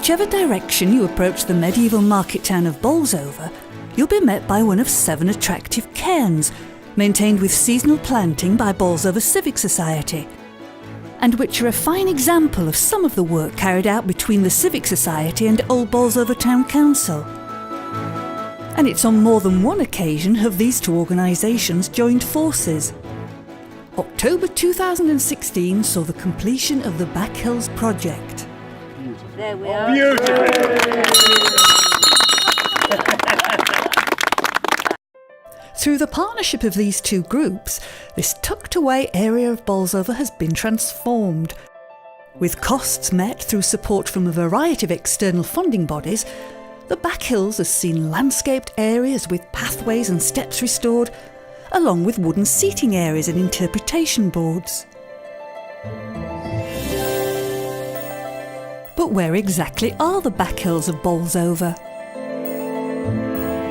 whichever direction you approach the medieval market town of Bolsover, you'll be met by one of 7 attractive cairns, maintained with seasonal planting by Bolsover Civic Society, and which are a fine example of some of the work carried out between the Civic Society and Old Bolsover Town Council. And it's on more than one occasion have these two organisations joined forces. October 2016 saw the completion of the Back Hills project. There we are. Through the partnership of these two groups, this tucked away area of Bolsover has been transformed. With costs met through support from a variety of external funding bodies, the Back Hills has seen landscaped areas with pathways and steps restored, along with wooden seating areas and interpretation boards. But where exactly are the Back Hills of Bolsover?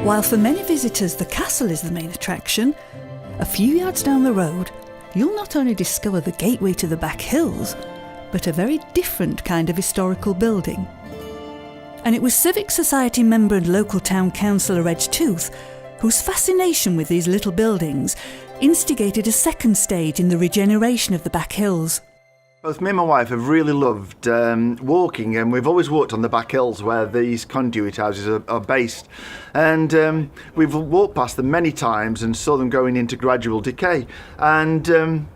While for many visitors the castle is the main attraction, a few yards down the road you'll not only discover the gateway to the Back Hills, but a very different kind of historical building. And it was Civic Society member and local town councillor Reg Tooth whose fascination with these little buildings instigated a second stage in the regeneration of the Back Hills. Both me and my wife have really loved walking, and we've always walked on the Back Hills where these conduit houses are based. And we've walked past them many times and saw them going into gradual decay. And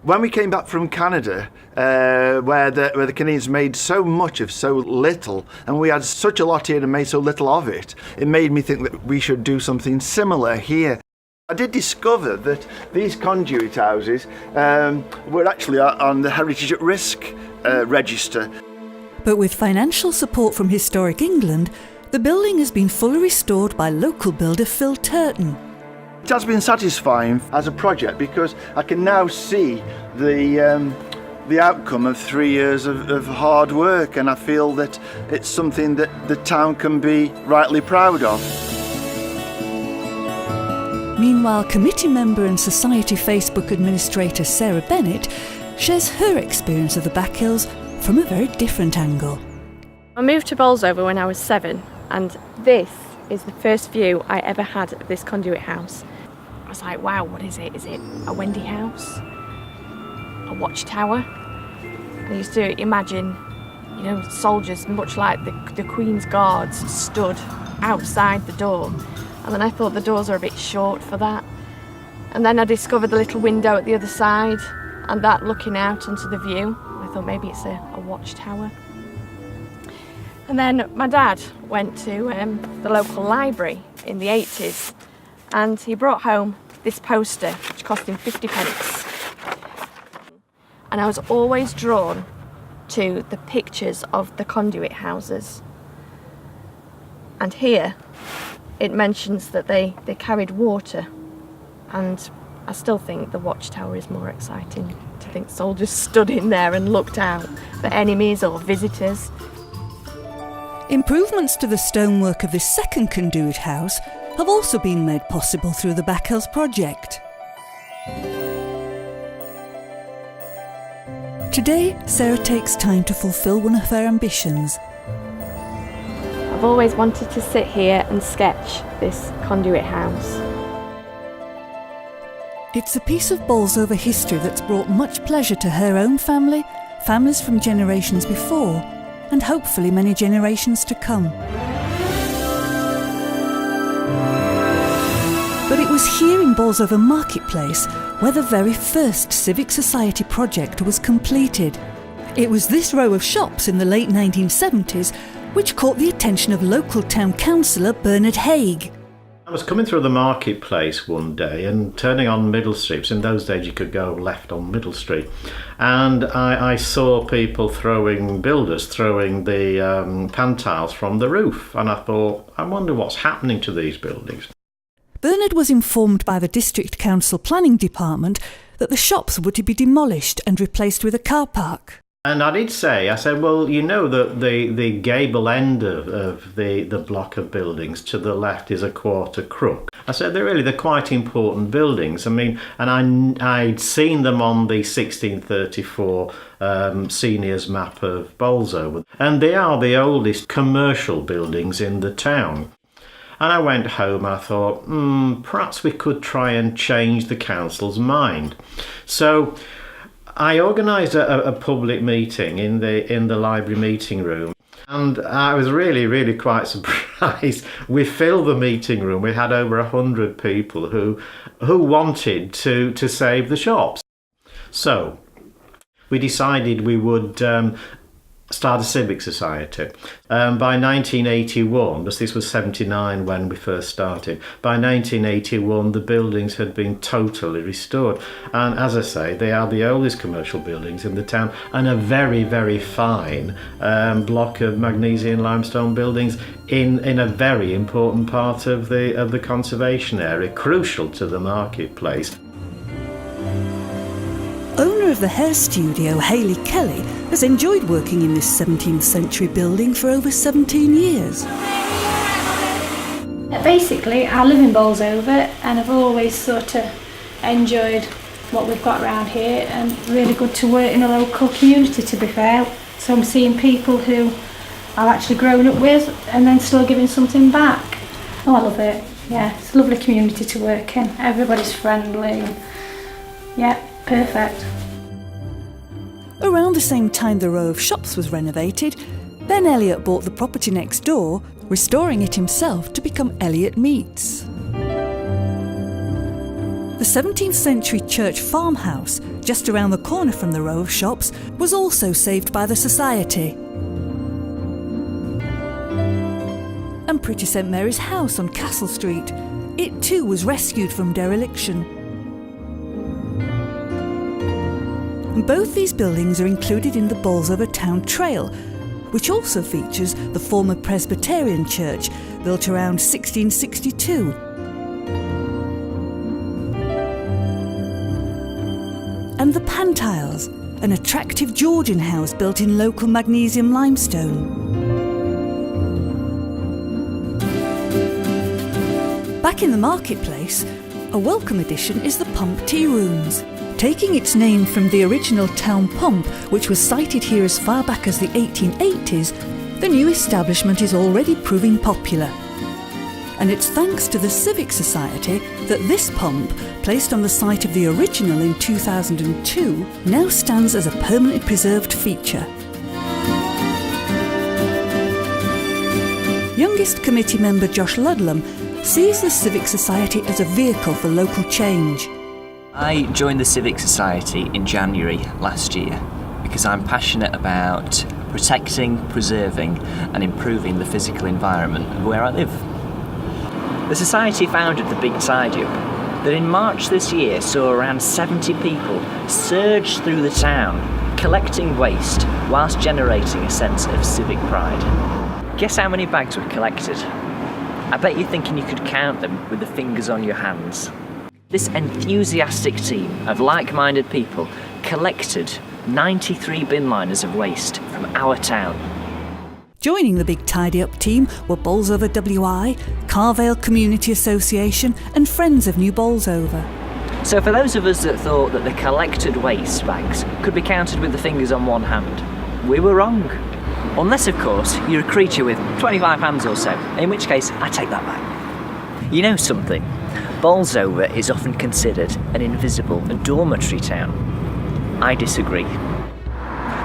when we came back from Canada, where the Canadians made so much of so little, and we had such a lot here and made so little of it, it made me think that we should do something similar here. I did discover that these conduit houses were actually on the Heritage at Risk register. But with financial support from Historic England, the building has been fully restored by local builder Phil Turton. It has been satisfying as a project because I can now see the outcome of 3 years of hard work, and I feel that it's something that the town can be rightly proud of. Meanwhile, committee member and Society Facebook administrator Sarah Bennett shares her experience of the Back Hills from a very different angle. I moved to Bolsover when I was 7, and this is the first view I ever had of this conduit house. I was like, wow, what is it? Is it a Wendy house? A watchtower? I used to imagine, soldiers, much like the Queen's Guards, stood outside the door. And then I thought the doors are a bit short for that. And then I discovered the little window at the other side, and that looking out onto the view. I thought maybe it's a watchtower. And then my dad went to the local library in the 80s, and he brought home this poster, which cost him 50 pence. And I was always drawn to the pictures of the conduit houses. And here, it mentions that they carried water, and I still think the watchtower is more exciting, to think soldiers stood in there and looked out for enemies or visitors. Improvements to the stonework of this second conduit house have also been made possible through the Back Hills project. Today, Sarah takes time to fulfil one of her ambitions. I've always wanted to sit here and sketch this conduit house. It's a piece of Bolsover history that's brought much pleasure to her own family, families from generations before, and hopefully many generations to come. But it was here in Bolsover Marketplace where the very first Civic Society project was completed. It was this row of shops in the late 1970s which caught the attention of local town councillor Bernard Haig. I was coming through the marketplace one day and turning on Middle Street, because in those days you could go left on Middle Street, and I saw people builders throwing the pan tiles from the roof, and I thought, I wonder what's happening to these buildings. Bernard was informed by the District Council Planning Department that the shops were to be demolished and replaced with a car park. And I did say, I said, well, you know that the gable end of the block of buildings to the left is a quarter crook. I said, they're quite important buildings. I mean, and I'd seen them on the 1634 seniors map of Bolsover. And they are the oldest commercial buildings in the town. And I went home and I thought, perhaps we could try and change the council's mind. So I organised a public meeting in the library meeting room, and I was really quite surprised. We filled the meeting room. We had over 100 people who wanted to save the shops. So we decided we would start a civic society. By 1981, because this was 79 when we first started, by 1981 the buildings had been totally restored. And as I say, they are the oldest commercial buildings in the town, and a very fine block of magnesian limestone buildings in a very important part of the conservation area, crucial to the marketplace. Owner of the hair studio, Hayley Kelly, has enjoyed working in this 17th century building for over 17 years. Basically, I live in Bolsover and I've always sort of enjoyed what we've got around here, and really good to work in a local community, to be fair. So I'm seeing people who I've actually grown up with and then still giving something back. Oh, I love it. Yeah, it's a lovely community to work in. Everybody's friendly. Yeah. Perfect. Around the same time the row of shops was renovated, Ben Elliott bought the property next door, restoring it himself to become Elliott Meats. The 17th century church farmhouse, just around the corner from the row of shops, was also saved by the society. And Pretty St Mary's house on Castle Street, it too was rescued from dereliction. Both these buildings are included in the Bolsover Town Trail, which also features the former Presbyterian church, built around 1662. And the Pantiles, an attractive Georgian house built in local magnesium limestone. Back in the marketplace, a welcome addition is the Pump Tea Rooms. Taking its name from the original town pump, which was sited here as far back as the 1880s, the new establishment is already proving popular. And it's thanks to the Civic Society that this pump, placed on the site of the original in 2002, now stands as a permanently preserved feature. Youngest committee member Josh Ludlam sees the Civic Society as a vehicle for local change. I joined the Civic Society in January last year because I'm passionate about protecting, preserving and improving the physical environment of where I live. The Society founded the Big Tidy Up that in March this year saw around 70 people surge through the town, collecting waste whilst generating a sense of civic pride. Guess how many bags were collected? I bet you're thinking you could count them with the fingers on your hands. This enthusiastic team of like-minded people collected 93 bin liners of waste from our town. Joining the Big Tidy Up team were Bolsover WI, Carvale Community Association and Friends of New Bolsover. So for those of us that thought that the collected waste bags could be counted with the fingers on one hand, we were wrong. Unless, of course, you're a creature with 25 hands or so, in which case I take that back. You know something? Bolsover is often considered an invisible dormitory town. I disagree.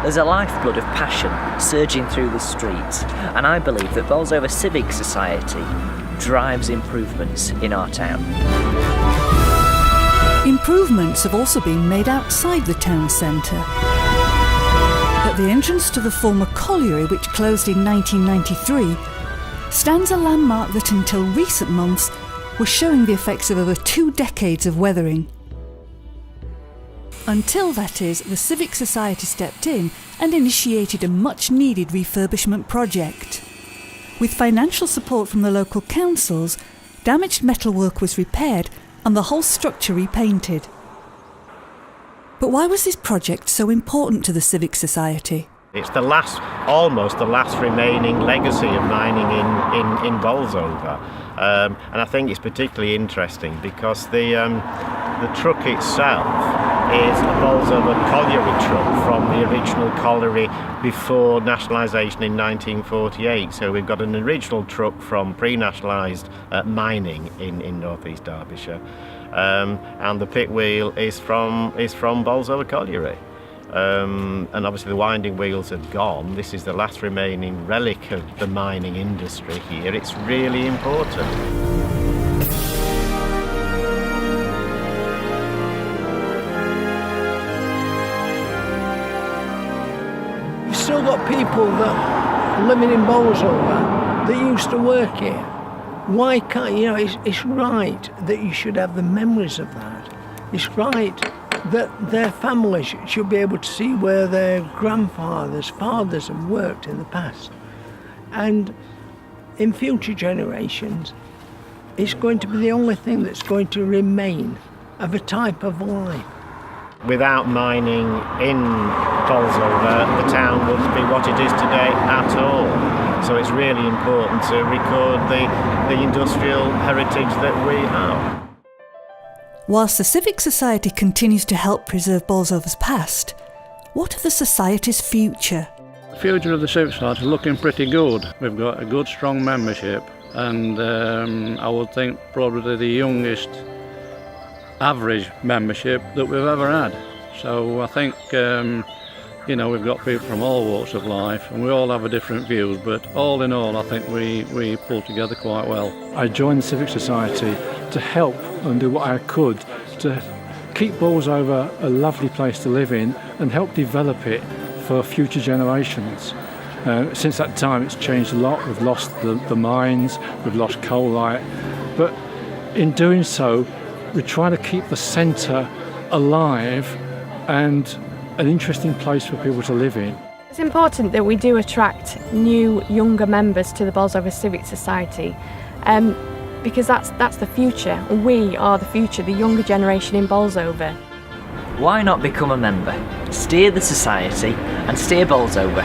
There's a lifeblood of passion surging through the streets, and I believe that Bolsover Civic Society drives improvements in our town. Improvements have also been made outside the town centre. At the entrance to the former colliery, which closed in 1993, stands a landmark that until recent months was showing the effects of over 2 decades of weathering. Until, that is, the Civic Society stepped in and initiated a much-needed refurbishment project. With financial support from the local councils, damaged metalwork was repaired and the whole structure repainted. But why was this project so important to the Civic Society? It's almost the last remaining legacy of mining in Bolsover, and I think it's particularly interesting because the truck itself is a Bolsover colliery truck from the original colliery before nationalisation in 1948. So we've got an original truck from pre-nationalised mining in North East Derbyshire, and the pit wheel is from Bolsover colliery. And obviously the winding wheels have gone. This is the last remaining relic of the mining industry here. It's really important. You've still got people that living in Bolsover that used to work here. Why can't, it's right that you should have the memories of that. It's right that their families should be able to see where their grandfathers, fathers have worked in the past. And in future generations, it's going to be the only thing that's going to remain of a type of life. Without mining in Bolsover, the town wouldn't be what it is today at all. So it's really important to record the industrial heritage that we have. Whilst the Civic Society continues to help preserve Bolsover's past, what of the Society's future? The future of the Civic Society is looking pretty good. We've got a good, strong membership, and I would think probably the youngest average membership that we've ever had. So I think, we've got people from all walks of life, and we all have a different views, but all in all, I think we pull together quite well. I joined the Civic Society to help and do what I could to keep Bolsover a lovely place to live in and help develop it for future generations. Since that time it's changed a lot. We've lost the mines, we've lost coal light, but in doing so we're trying to keep the centre alive and an interesting place for people to live in. It's important that we do attract new, younger members to the Bolsover Civic Society, because that's the future. We are the future, the younger generation in Bolsover. Why not become a member? Steer the society and steer Bolsover.